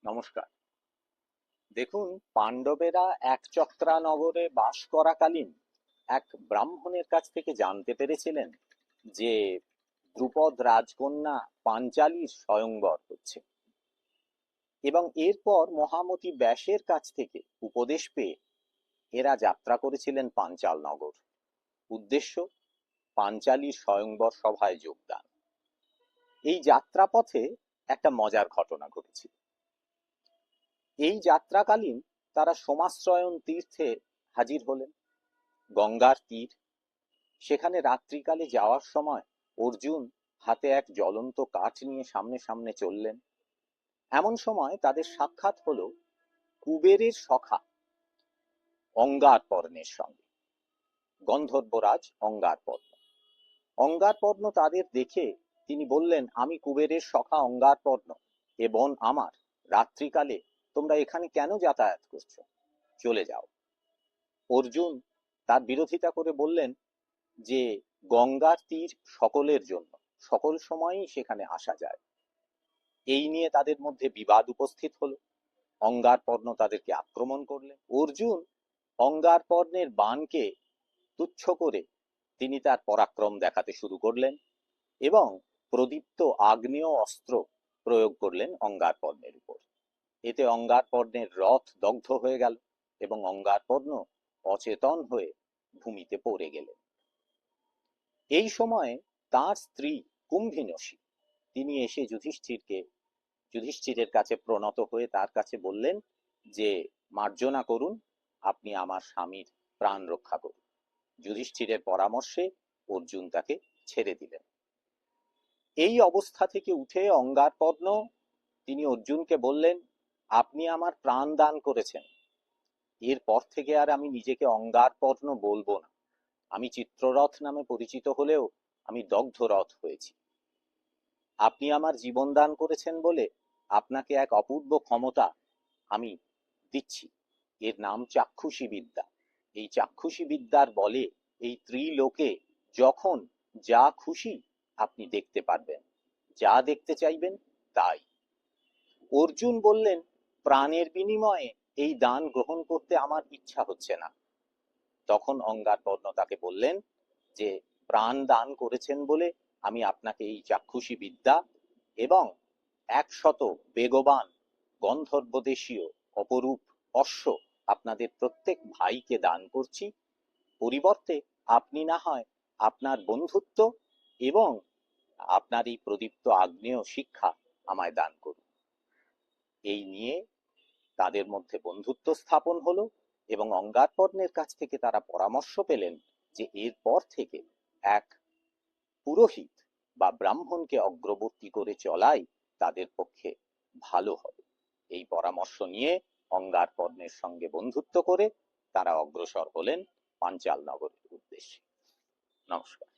নমস্কার। দেখুন, পাণ্ডবেরা একচক্রা নগরে বাস করাকালীন এক ব্রাহ্মণের কাছ থেকে জানতে পেরেছিলেন যে দ্রুপদ রাজকন্যা পাঞ্চালীর স্বয়ংবর হচ্ছে, এবং এরপর মহামতি ব্যাসের কাছ থেকে উপদেশ পেয়ে এরা যাত্রা করেছিলেন পাঞ্চাল নগর। উদ্দেশ্য পাঞ্চালীর স্বয়ংবর সভায় যোগদান। এই যাত্রাপথে একটা মজার ঘটনা ঘটেছিল। এই যাত্রাকালীন তারা সমাশ্রয়ণ তীর্থে হাজির হলেন, গঙ্গার তীর। সেখানে রাত্রিকালে যাওয়ার সময় অর্জুন হাতে এক জ্বলন্ত কাঠ নিয়ে সামনে সামনে চললেন। এমন সময় তাদের সাক্ষাৎ হলো কুবেরের সখা অঙ্গারপর্ণের সঙ্গে, গন্ধর্বরাজ অঙ্গারপর্ণ। অঙ্গারপর্ণ তাদের দেখে তিনি বললেন, আমি কুবেরের সখা অঙ্গারপর্ণ, এ বন আমার। রাত্রিকালে তোমরা এখানে কেন যাতায়াত করছো? চলে যাও। অর্জুন তার বিরোধিতা করে বললেন যে গঙ্গার তীর সকলের জন্য, সকল সময়ই সেখানে আসা যায়। এই নিয়ে তাদের মধ্যে বিবাদ উপস্থিত হলো। অঙ্গারপর্ণ তাদেরকে আক্রমণ করলেন। অর্জুন অঙ্গারপর্ণের বাণকে তুচ্ছ করে তিনি তার পরাক্রম দেখাতে শুরু করলেন এবং প্রদীপ্ত আগ্নেয় অস্ত্র প্রয়োগ করলেন অঙ্গারপর্ণের উপর। এতে অঙ্গারপর্ণের রথ দগ্ধ হয়ে গেল এবং অঙ্গারপর্ণ অচেতন হয়ে ভূমিতে পড়ে গেলেন। এই সময়ে তার স্ত্রী কুম্ভিনসী তিনি এসে যুধিষ্ঠিরের কাছে প্রণত হয়ে তার কাছে বললেন যে মার্জনা করুন, আপনি আমার স্বামীর প্রাণ রক্ষা করুন। যুধিষ্ঠিরের পরামর্শে অর্জুন তাকে ছেড়ে দিলেন। এই অবস্থা থেকে উঠে অঙ্গারপর্ণ তিনি অর্জুনকে বললেন, আপনি আমার প্রাণ দান করেছেন, এরপর থেকে আর আমি নিজেকে অঙ্গারপর্ণ বলবো না। আমি চিত্ররথ নামে পরিচিত হলেও আমি দগ্ধরথ হয়েছি। আপনি আমার জীবন দান করেছেন বলে আপনাকে এক অপূর্ব ক্ষমতা আমি দিচ্ছি, এর নাম চাক্ষুষী বিদ্যা। এই চাক্ষুষী বিদ্যার বলে এই ত্রিলোকে যখন যা খুশি আপনি দেখতে পারবেন, যা দেখতে চাইবেন তাই। অর্জুন বললেন, প্রাণের বিনিময়ে এই দান গ্রহণ করতে আমার ইচ্ছা হচ্ছে না। তখন অঙ্গারপর্ণ তাকে বললেন যে প্রাণ দান করেছেন বলে আমি আপনাকে এই চাক্ষুষী বিদ্যা এবং 100 বেগবান গন্ধর্বদেশীয় অপরূপ অশ্ব আপনাদের প্রত্যেক ভাইকে দান করছি। পরিবর্তে আপনি না হয় আপনার বন্ধুত্ব এবং আপনার এই প্রদীপ্ত আগ্নেয় শিক্ষা আমায় দান করুন। এই নিয়ে তাদের মধ্যে বন্ধুত্ব স্থাপন হলো এবং অঙ্গারপর্ণের কাছ থেকে তারা পরামর্শ পেলেন যে এরপর থেকে এক পুরোহিত বা ব্রাহ্মণকে অগ্রবর্তী করে চলাই তাদের পক্ষে ভালো হবে। এই পরামর্শ নিয়ে অঙ্গারপর্ণের সঙ্গে বন্ধুত্ব করে তারা অগ্রসর হলেন পাঞ্চাল নগরের উদ্দেশ্যে। নমস্কার।